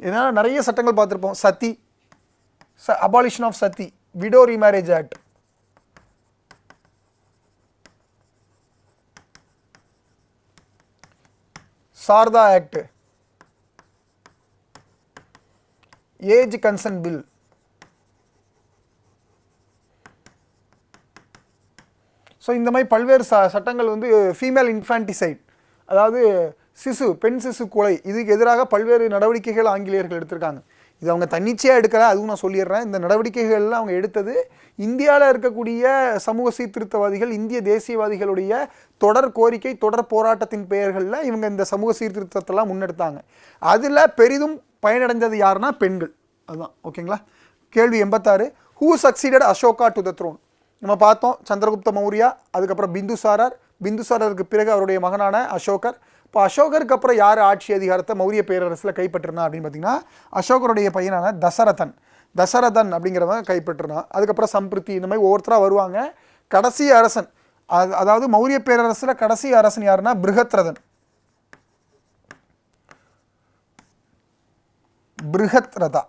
ஏன்னா நிறைய சட்டங்கள் பார்த்துருப்போம். Sati, abolition of sati, widow remarriage act, Sarda act, age consent bill, so இந்த மாதிரி பல்வேறு சட்டங்கள் வந்து ஃபீமேல் இன்ஃபான்டிசைட், அதாவது பெண் சிசு கொலை, இதுக்கு எதிராக பல்வேறு நடவடிக்கைகள் ஆங்கிலேயர்கள் எடுத்திருக்காங்க. இது அவங்க தன்னிச்சையாக எடுக்கலை, அதுவும் நான் சொல்லிடுறேன். இந்த நடவடிக்கைகள்லாம் அவங்க எடுத்தது இந்தியாவில் இருக்கக்கூடிய சமூக சீர்திருத்தவாதிகள், இந்திய தேசியவாதிகளுடைய தொடர் கோரிக்கை, தொடர் போராட்டத்தின் பெயர்களில் இவங்க இந்த சமூக சீர்திருத்தத்தெல்லாம் முன்னெடுத்தாங்க. அதில் பெரிதும் பயனடைஞ்சது யாருன்னா பெண்கள். அதுதான். ஓகேங்களா. கேள்வி 86. Who succeeded Ashoka to the throne? நம்ம பார்த்தோம், சந்திரகுப்த மௌரியா, அதுக்கப்புறம் பிந்துசாரருக்கு பிறகு அவருடைய மகனான அசோகர். இப்போ அசோகருக்கு அப்புறம் யார் ஆட்சி அதிகாரத்தை மௌரிய பேரரசில் கைப்பற்றினா அப்படின்னு பார்த்தீங்கன்னா அசோகருடைய பையனான தசரதன் அப்படிங்கிறவன் கைப்பற்றினான். அதுக்கப்புறம் சம்பிருத்தி, இந்த மாதிரி ஒவ்வொருத்தராக வருவாங்க. கடைசி அரசன், அதாவது மௌரிய பேரரசில் கடைசி அரசன் யாருன்னா பிருஹத்ரதன். பிருஹத்ரதா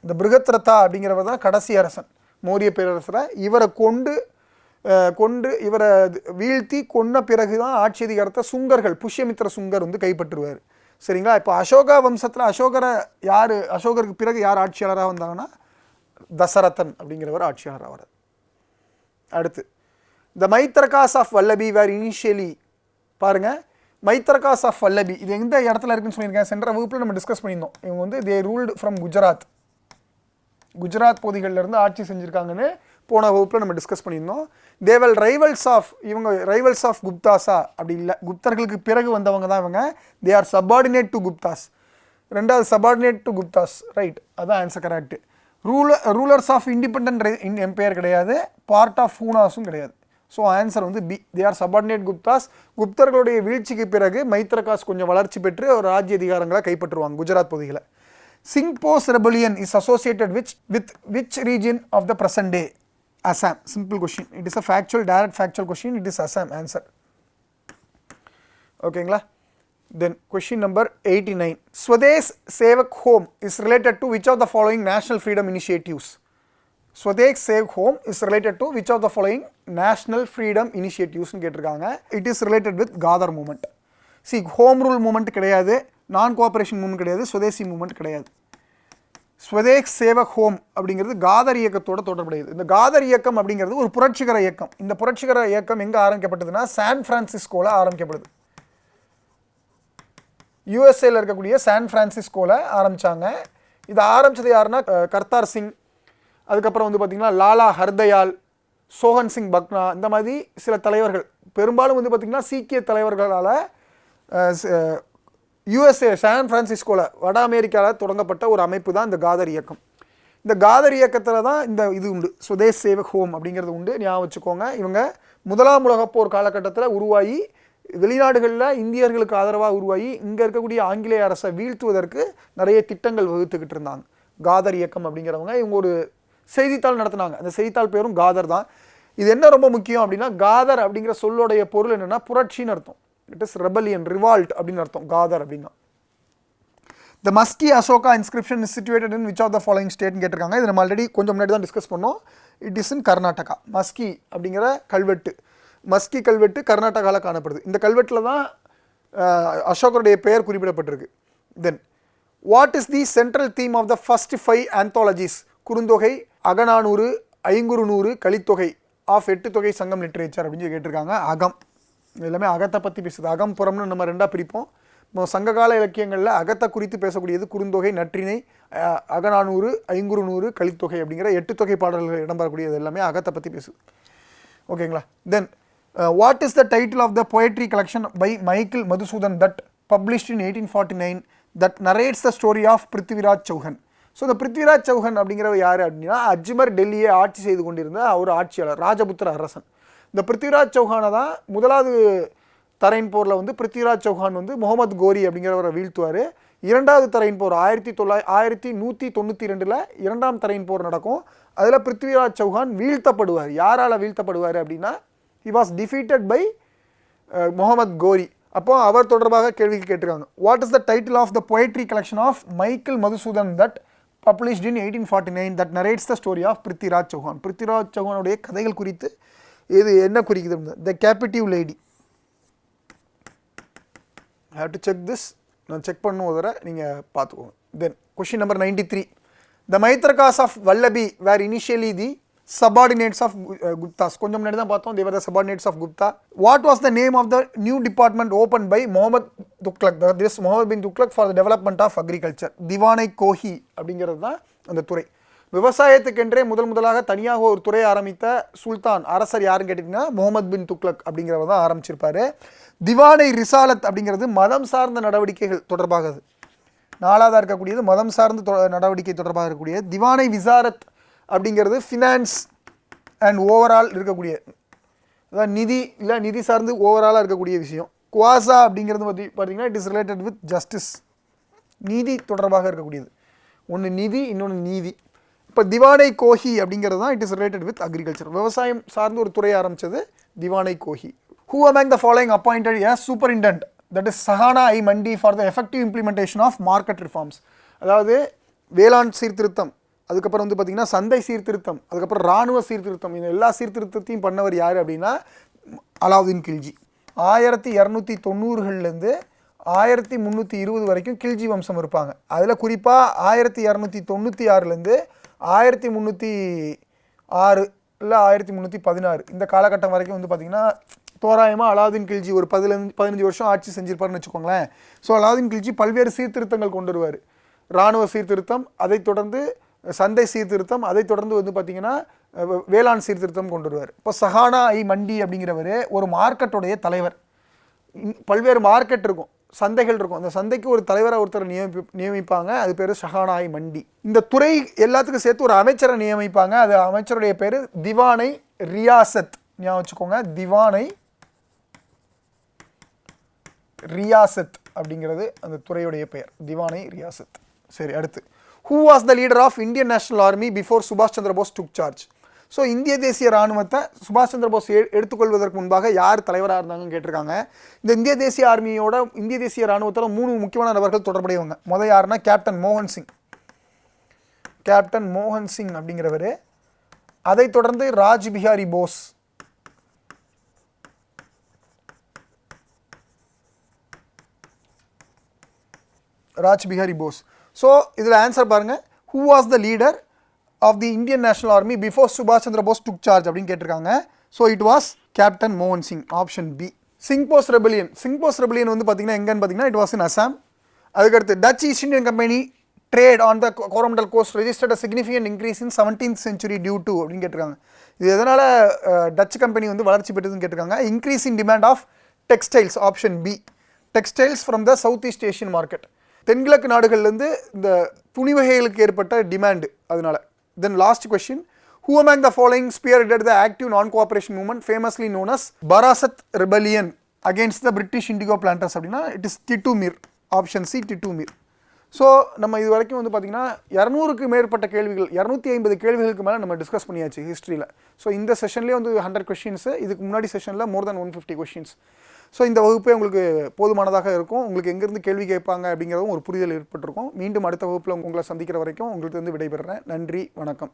இந்த பிருஹத்ரதா அப்படிங்கிறவர் தான் கடைசி அரசன் மௌரிய பேரரசில். இவரை கொண்டு இவரை வீழ்த்தி கொன்ன பிறகு தான் ஆட்சி அதிகாரத்தை சுங்கர்கள், புஷ்யமித்ர சுங்கர் வந்து கைப்பற்றுவார். சரிங்களா. இப்போ அசோகா வம்சத்தில் அசோகருக்கு பிறகு யார் ஆட்சியாளராக வந்தாங்கன்னா தசரதன் அப்படிங்கிறவர் ஆட்சியாளராக வரார். அடுத்து த Maitrakas of Vallabhi were initially, பாருங்கள், மைத்ரகாஸ் ஆஃப் வல்லபி இது எந்த இடத்துல இருக்குன்னு சொல்லியிருக்கேன். சென்ற வகுப்பில் நம்ம டிஸ்கஸ் பண்ணியிருந்தோம். இவங்க வந்து தே ரூல்டு ஃப்ரம் குஜராத் பகுதிகளிலிருந்து ஆட்சி செஞ்சுருக்காங்கன்னு போன வகுப்பில் நம்ம டிஸ்கஸ் பண்ணியிருந்தோம். தேவல் ரைவல்ஸ் ஆஃப் குப்தாஸா? அப்படி இல்லை, குப்தர்களுக்கு பிறகு வந்தவங்க தான் இவங்க. They are subordinate to Guptas. ரெண்டாவது சபார்டினேட் டு குப்தாஸ், ரைட், அதான் answer correct. Rulers of independent empire கிடையாது, பார்ட் ஆஃப் ஹூனாஸும் கிடையாது. ஸோ ஆன்சர் வந்து B, they are subordinate Guptas. குப்தர்களுடைய வீழ்ச்சிக்கு பிறகு மைத்ரகாஸ் கொஞ்சம் வளர்ச்சி பெற்று ஒரு ராஜ்ய அதிகாரங்களை கைப்பற்றுவாங்க குஜராத் பகுதிகளை. Singphos rebellion is associated with which region of the present day? Assam. Simple question. It is a direct factual question. It is Assam answer. Okay, then question number 89. Swadesh Sevak Home is related to which of the following national freedom initiatives? Swadesh Sevak Home is related to which of the following national freedom initiatives? It is related with Gadar movement. See, home rule movement கிடையாது, நான் கோஆபரேஷன் மூவ்மெண்ட் கிடையாது, சுதேசி மூவ்மெண்ட் கிடையாது. ஸ்வதேஷ் சேவக் ஹோம் அப்படிங்கிறது காதர் இயக்கத்தோட தொடர்புடையது. இந்த காதர் இயக்கம் அப்படிங்கிறது ஒரு புரட்சிகர இயக்கம். இந்த புரட்சிகர இயக்கம் எங்கே ஆரம்பிக்கப்பட்டதுன்னா சான் பிரான்சிஸ்கோவில் ஆரம்பிக்கப்படுது. யூஎஸ்ஏல இருக்கக்கூடிய சான் பிரான்சிஸ்கோவில் ஆரம்பித்தாங்க. இது ஆரம்பித்தது யாருன்னா கர்த்தார் சிங், அதுக்கப்புறம் வந்து பார்த்திங்கன்னா லாலா ஹர்தயால், சோஹன் சிங் பக்னா, இந்த மாதிரி சில தலைவர்கள், பெரும்பாலும் வந்து பார்த்திங்கன்னா சீக்கிய தலைவர்களால் யூஎஸ்ஏ சான் பிரான்சிஸ்கோவில் வட அமெரிக்காவில் தொடங்கப்பட்ட ஒரு அமைப்பு தான் இந்த காதர் இயக்கம். இந்த காதர் இயக்கத்தில் தான் இந்த இது உண்டு, சுதேஷ் சேவக் ஹோம் அப்படிங்கிறது உண்டு. ஞாபகம் வச்சுக்கோங்க. இவங்க முதலாம் உலகப்போர் காலகட்டத்தில் உருவாகி வெளிநாடுகளில் இந்தியர்களுக்கு ஆதரவாக உருவாகி இங்கே இருக்கக்கூடிய ஆங்கிலேய அரசை வீழ்த்துவதற்கு நிறைய திட்டங்கள் வகுத்துக்கிட்டு இருந்தாங்க. காதர் இயக்கம் அப்படிங்கிறவங்க இவங்க ஒரு செய்தித்தாள் நடத்தினாங்க. அந்த செய்தித்தாள் பேரும் காதர் தான். இது என்ன ரொம்ப முக்கியம் அப்படின்னா, காதர் அப்படிங்கிற சொல்லுடைய பொருள் என்னென்னா புரட்சின்னு அர்த்தம். இட் இஸ் ரெபலியன், ரிவால்ட் அப்படின்னு அர்த்தம் காதர் அப்படின்னா. The Maski Ashoka inscription is situated in which of the following ஸ்டேட்னு கேட்டிருக்காங்க. இது நம்ம ஆல்ரெடி கொஞ்சம் முன்னாடி தான் டிஸ்கஸ் பண்ணோம். It is in Karnataka. Maski அப்படிங்கிற கல்வெட்டு, மஸ்கி கல்வெட்டு கர்நாடகாவில் காணப்படுது. இந்த கல்வெட்டில் தான் அசோகருடைய பெயர் குறிப்பிடப்பட்டிருக்கு. Then what is the central theme of the first 5 anthologies? Kurunthogai, Akananuru, Ainkurunuru, Kalithogai of 8 தொகை சங்கம் லிட்ரேச்சர் அப்படின்னு கேட்டிருக்காங்க. அகம் எல்லாமே அகத்தை பற்றி பேசுது. அகம் புறம்னு நம்ம ரெண்டாக பிரிப்போம். சங்ககால இலக்கியங்களில் அகத்தை குறித்து பேசக்கூடியது குறுந்தொகை, நற்றிணை, அகநானூறு, ஐங்குறுநூறு, கலித்தொகை அப்படிங்கிற 8 தொகை பாடல்கள் இடம்பெறக்கூடியது எல்லாமே அகத்தை பற்றி பேசுது. ஓகேங்களா? Then what is the title of the poetry collection by Michael Madhusudan that published in 1849 that narrates the story of Prithviraj Chauhan? So இந்த பிருத்திவிராஜ் சௌஹன் அப்படிங்கிறவர் யார் அப்படின்னா, அஜ்மர் டெல்லியை ஆட்சி செய்து கொண்டிருந்த ஒரு ஆட்சியாளர், ராஜபுத்திர அரசன். இந்த பிருத்திவிராஜ் சௌஹானை தான் முதலாவது தரையின் போரில் வந்து பிருத்திவிராஜ் சௌஹான் வந்து முகமது கோரி அப்படிங்கிறவரை வீழ்த்துவார். இரண்டாவது தரையின் போர் 1192 இரண்டாம் தரையின் போர் நடக்கும். அதில் பிருத்திவிராஜ் சௌஹான் வீழ்த்தப்படுவார். யாரால் வீழ்த்தப்படுவார் அப்படின்னா, he was defeated by Mohammed கோரி. அப்போ அவர் தொடர்பாக கேள்வி கேட்டிருக்காங்க. What is the title of the poetry collection of Michael Madhusudan that published in 1849 that narrates the story of Prithviraj Chauhan? Prithviraj சௌஹானுடைய கதைகள் குறித்து இது என்ன குறிக்குது? The captive lady. I have to check this. நான் செக் பண்ணும் ஒரு தடவை நீங்கள் பார்த்துக்கோங்க. Then question number 93. The Maitrakas of Vallabhi were initially the subordinates of Guptas. கொஞ்சம் முன்னாடி தான் பார்த்தோம். they were the subordinates of Gupta. What was the name of the new department opened by Muhammad Tughlaq? This Muhammad bin Tughlaq for the development of agriculture. திவானை Kohi அப்படிங்கிறது தான் அந்த துறை. விவசாயத்துக்கென்றே முதலாக தனியாக ஒரு துறையை ஆரம்பித்த சுல்தான் அரசர் யாருன்னு கேட்டிங்கன்னா, முகமது பின் துக்ளக் அப்படிங்கிறவர் தான் ஆரம்பிச்சிருப்பாரு. திவானை ரிசாலத் அப்படிங்கிறது மதம் சார்ந்த நடவடிக்கைகள் தொடர்பாக, நாலாவதாக இருக்கக்கூடியது மதம் சார்ந்த நடவடிக்கை தொடர்பாக இருக்கக்கூடியது. திவானை விசாரத் அப்படிங்கிறது ஃபினான்ஸ் அண்ட் ஓவரால் இருக்கக்கூடிய, அதாவது நிதி இல்லை நிதி சார்ந்து ஓவராலாக இருக்கக்கூடிய விஷயம். குவாசா அப்படிங்கிறது பார்த்தீங்கன்னா it is related with justice, நீதி தொடர்பாக இருக்கக்கூடியது. ஒன்று நிதி, இன்னொன்று நீதி. இப்போ திவானை கோஹி அப்படிங்கிறது தான் it is related with agriculture. விவசாயம் சார்ந்து ஒரு துறை ஆரம்பித்தது Diwani Kohi. Who among the following appointed a superintendent that is Shahana i Mandi for the effective implementation of market reforms? அதாவது வேளாண் சீர்திருத்தம், அதுக்கப்புறம் வந்து பார்த்திங்கன்னா சந்தை சீர்திருத்தம், அதுக்கப்புறம் இராணுவ சீர்திருத்தம், இந்த எல்லா சீர்திருத்தத்தையும் பண்ணவர் யார் அப்படின்னா அலாவுதீன் கில்ஜி. 1290களிலேருந்து 1320 வரைக்கும் கில்ஜி வம்சம் இருப்பாங்க. அதில் குறிப்பாக 1296லேருந்து 1306 இல்லை 1316 இந்த காலகட்டம் வரைக்கும் வந்து பார்த்திங்கன்னா தோராயமாக அலாவுதீன் கில்ஜி ஒரு 15 வருஷம் ஆட்சி செஞ்சிருப்பாருன்னு வச்சுக்கோங்களேன். ஸோ அலாவுதீன் கில்ஜி பல்வேறு சீர்திருத்தங்கள் கொண்டு வருவார். இராணுவ சீர்திருத்தம், அதைத் தொடர்ந்து சந்தை சீர்திருத்தம், அதைத் தொடர்ந்து வந்து பார்த்திங்கன்னா வேளாண் சீர்திருத்தம் கொண்டு வருவார். இப்போ சஹானா ஐ மண்டி அப்படிங்கிறவர் ஒரு மார்க்கெட்டுடைய தலைவர். பல்வேறு மார்க்கெட் இருக்கும், சந்தைகள் இருக்கும். அந்த சந்தைக்கு ஒரு தலைவரை ஒருத்தர் நியமிப்பாங்க. அது பேர் ஷஹானா ஐ மண்டி. இந்த துறை எல்லாத்துக்கும் சேர்த்து ஒரு அமைச்சரை நியமிப்பாங்க. அது அமைச்சருடைய பேர் திவானை ரியாசத். ஞாபகம் வச்சுக்கோங்க, திவானை ரியாசத் அப்படிங்கிறது அந்த துறையுடைய பெயர், திவானை ரியாசத். சரி, அடுத்து who was the leader of Indian national army before சுபாஷ் Chandra Bose took charge? So இந்திய தேசிய இராணுவத்தை சுபாஷ் சந்திர போஸ் எடுத்துக்கொள்வதற்கு முன்பாக யார் தலைவராக இருந்தாங்கன்னு கேட்டிருக்காங்க. இந்த இந்திய தேசிய ஆர்மியோட இந்திய தேசிய இராணுவத்தோட 3 முக்கியமான நபர்கள் தொடர்புடையவங்க. முதல் யாருன்னா கேப்டன் மோகன் சிங். கேப்டன் மோகன் சிங் அப்படிங்கிறவர். அதைத் தொடர்ந்து ராஜ் பிஹாரி போஸ். ராஜ் பிஹாரி போஸ். ஸோ இதில் ஆன்சர் பாருங்கள், who was the leader of the Indian national army before சுபாஷ் சந்திர போஸ் டுக் சார்ஜ் அப்படின்னு கேட்டிருக்காங்க. ஸோ இட் வாஸ் கேப்டன் மோகன் Singh, option B. Singphos rebellion. Singphos rebellion வந்து பார்த்தீங்கன்னா எங்கன்னு பார்த்தீங்கன்னா இட் வாஸ் இன் அசாம். அதுக்கடுத்து Dutch East India company trade on the Coromandel coast registered a significant increase in 17th century due to அப்படின்னு கேட்டிருக்காங்க. இது எதனால் டச் கம்பெனி வந்து வளர்ச்சி பெற்றதுன்னு கேட்டிருக்காங்க. Increase in demand of textiles, option B. Textiles from the south east Asian market. தென்கிழக்கு நாடுகள்லேருந்து இந்த துணி வகைகளுக்கு ஏற்பட்ட டிமாண்டு அதனால். Then last question, who among the following spearheaded the active non-cooperation movement famously known as Barasat rebellion against the British indigo planters அப்படின்னா it is Titumir. Option C Titumir. So நம்ம இது வரைக்கும் வந்து பார்த்திங்கன்னா 200க்கு மேற்பட்ட கேள்விகள், 250 கேள்விகளுக்கு மேலே நம்ம டிஸ்கஸ் பண்ணியாச்சு ஹிஸ்ட்ரியில். ஸோ இந்த செஷன்லேயே வந்து 100 கொஷின்ஸு, இதுக்கு முன்னாடி செஷனில் மோர் தென் 150 கொஷின்ஸ். ஸோ இந்த வகுப்பே உங்களுக்கு போதுமானதாக இருக்கும். உங்களுக்கு எங்கேருந்து கேள்வி கேட்பாங்க அப்படிங்கிறதும் ஒரு புரிதல் ஏற்பட்டிருக்கும். மீண்டும் அடுத்த வகுப்பில் உங்களை சந்திக்கிற வரைக்கும் உங்களுக்கு வந்து விடைபெறுறேன். நன்றி, வணக்கம்.